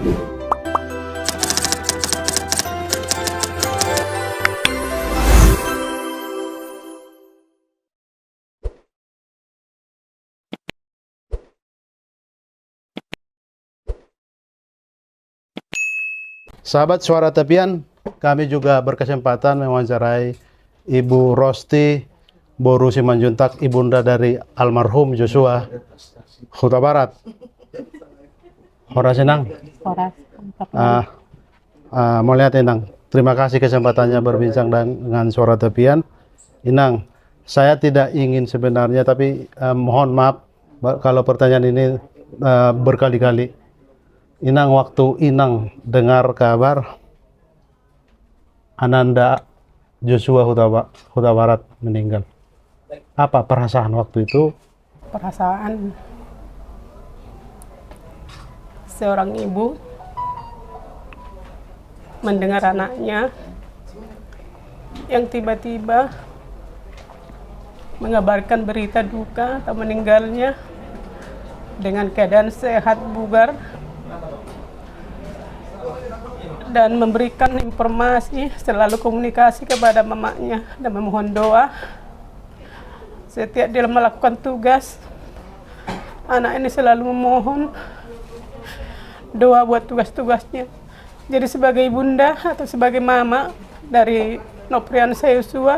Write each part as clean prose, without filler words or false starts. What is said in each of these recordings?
Sahabat Suara Tepian, kami juga berkesempatan mewawancarai Ibu Rosti Boru Simanjuntak, ibunda dari almarhum Joshua Huta Barat. Horas Inang. Horas. Mau lihat Inang. Terima kasih kesempatannya berbincang dengan Suara Tepian. Inang, saya tidak ingin sebenarnya, tapi mohon maaf kalau pertanyaan ini berkali-kali. Inang, waktu Inang dengar kabar Ananda Joshua Huta Barat meninggal, apa perasaan waktu itu? Perasaan seorang ibu mendengar anaknya yang tiba-tiba mengabarkan berita duka atau meninggalnya dengan keadaan sehat bugar, dan memberikan informasi, selalu komunikasi kepada mamanya dan memohon doa setiap dia melakukan tugas. Anak ini selalu memohon doa buat tugas-tugasnya. Jadi sebagai bunda atau sebagai mama dari Nopriansa Joshua,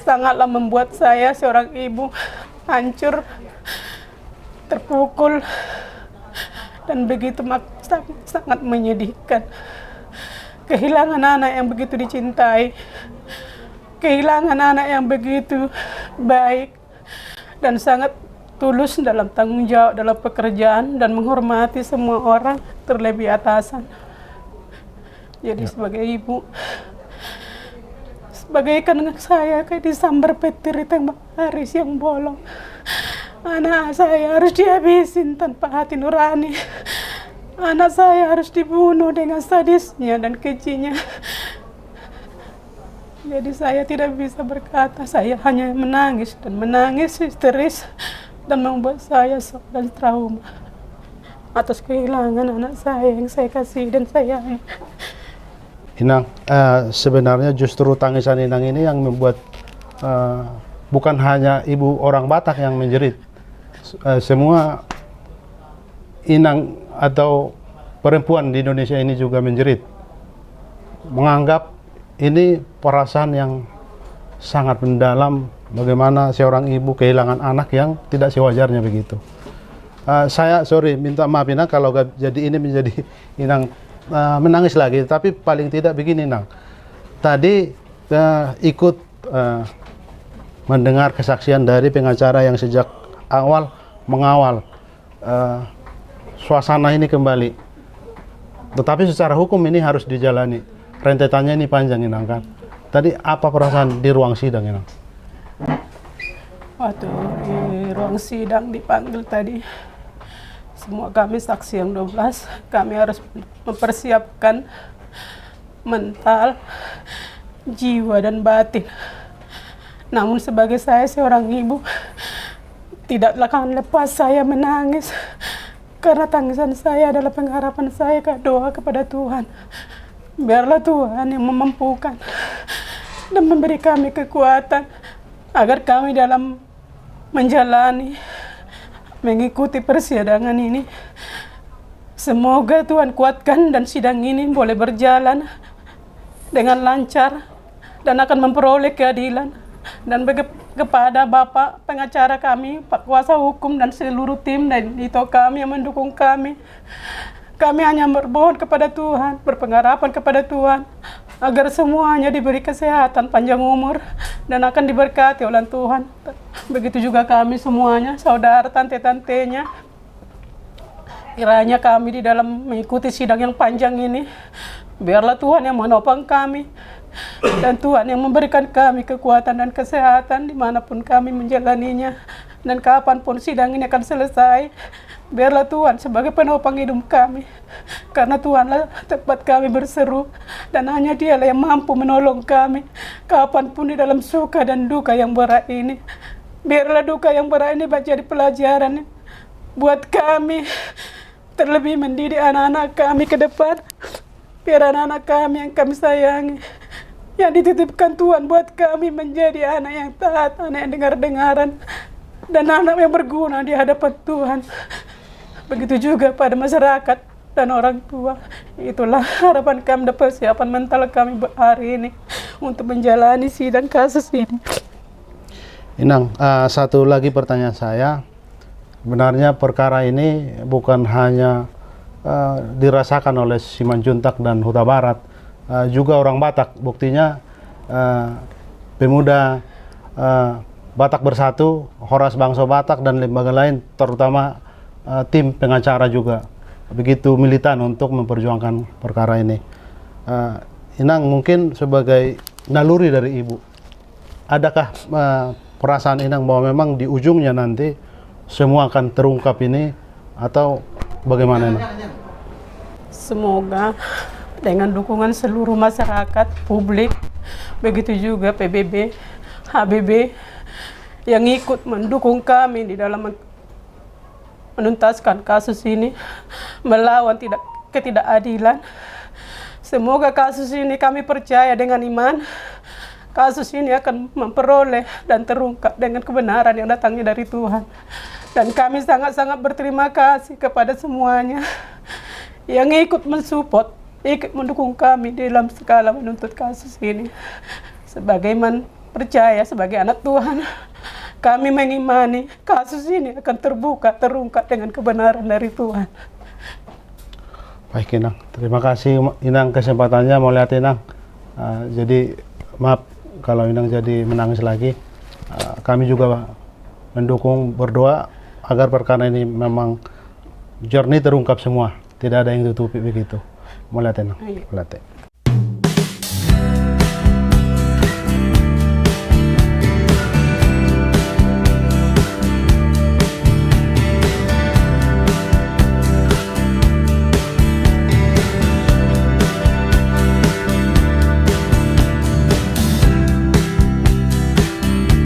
sangatlah membuat saya seorang ibu hancur, terpukul, dan begitu sangat menyedihkan. Kehilangan anak yang begitu dicintai, kehilangan anak yang begitu baik dan sangat tulus dalam tanggung jawab dalam pekerjaan dan menghormati semua orang, terlebih atasan. Jadi sebagai ibu, sebagaikan saya kayak disambar petir di tengah hari siang bolong. Anak saya harus dihabisin tanpa hati nurani. Anak saya harus dibunuh dengan sadisnya dan kejinya. Jadi saya tidak bisa berkata, saya hanya menangis dan menangis histeris, dan membuat saya shock dan trauma atas kehilangan anak saya yang saya kasih dan sayangi. Inang, sebenarnya justru tangisan Inang ini yang membuat bukan hanya ibu orang Batak yang menjerit, semua Inang atau perempuan di Indonesia ini juga menjerit, menganggap ini perasaan yang sangat mendalam, bagaimana seorang ibu kehilangan anak yang tidak sewajarnya begitu. Saya minta maaf Inang kalau jadi ini menjadi Inang menangis lagi, tapi paling tidak begini Inang, tadi ikut mendengar kesaksian dari pengacara yang sejak awal mengawal suasana ini kembali, tetapi secara hukum ini harus dijalani, rentetannya ini panjang Inang kan. Tadi apa perasaan di ruang sidang Inang? Waktu di ruang sidang dipanggil tadi, semua kami saksi yang 12, kami harus mempersiapkan mental, jiwa, dan batin. Namun sebagai saya seorang ibu, tidaklah akan lepas saya menangis, karena tangisan saya adalah pengharapan saya ke doa kepada Tuhan. Biarlah Tuhan yang memampukan dan memberi kami kekuatan agar kami dalam menjalani, mengikuti persidangan ini. Semoga Tuhan kuatkan dan sidang ini boleh berjalan dengan lancar dan akan memperoleh keadilan. Dan kepada Bapak pengacara kami, Pak Kuasa Hukum, dan seluruh tim dan dito kami yang mendukung kami, kami hanya bermohon kepada Tuhan, berpengharapan kepada Tuhan, agar semuanya diberi kesehatan, panjang umur, dan akan diberkati oleh Tuhan. Begitu juga kami semuanya, saudara, tante-tantenya. Kiranya kami di dalam mengikuti sidang yang panjang ini, biarlah Tuhan yang menopang kami, dan Tuhan yang memberikan kami kekuatan dan kesehatan dimanapun kami menjalaninya. Dan kapanpun sidang ini akan selesai, biarlah Tuhan sebagai penopang hidup kami, karena Tuhanlah tempat kami berseru, dan hanya Dialah yang mampu menolong kami kapanpun di dalam suka dan duka yang berat ini. Biarlah duka yang berat ini menjadi pelajaran buat kami, terlebih mendidik anak-anak kami ke depan, biar anak-anak kami yang kami sayangi, yang dititipkan Tuhan buat kami menjadi anak yang taat, anak yang dengar-dengaran, dan anak yang berguna di hadapan Tuhan. Begitu juga pada masyarakat dan orang tua. Itulah harapan kami dan persiapan mental kami hari ini untuk menjalani sidang kasus ini. Inang, satu lagi pertanyaan saya. Sebenarnya perkara ini bukan hanya dirasakan oleh Simanjuntak dan Huta Barat, juga orang Batak. Buktinya pemuda Batak Bersatu, Horas Bangsa Batak dan lembaga lain, terutama tim pengacara juga begitu militan untuk memperjuangkan perkara ini. Inang, mungkin sebagai naluri dari ibu, adakah perasaan Inang bahwa memang di ujungnya nanti semua akan terungkap ini, atau bagaimana Inang? Semoga dengan dukungan seluruh masyarakat, publik, begitu juga PBB, HBB yang ikut mendukung kami di dalam menuntaskan kasus ini, melawan ketidakadilan. Semoga kasus ini, kami percaya dengan iman, kasus ini akan memperoleh dan terungkap dengan kebenaran yang datangnya dari Tuhan. Dan kami sangat-sangat berterima kasih kepada semuanya yang ikut mensupport, ikut mendukung kami dalam skala menuntut kasus ini. Sebagaimana percaya sebagai anak Tuhan, kami mengimani kasus ini akan terungkap dengan kebenaran dari Tuhan. Baik Inang, terima kasih Inang kesempatannya mau lihat Inang. Jadi maaf kalau Inang jadi menangis lagi. Kami juga mendukung, berdoa agar perkara ini memang jernih terungkap semua, tidak ada yang tutupi begitu. Mau lihat Inang, lihat.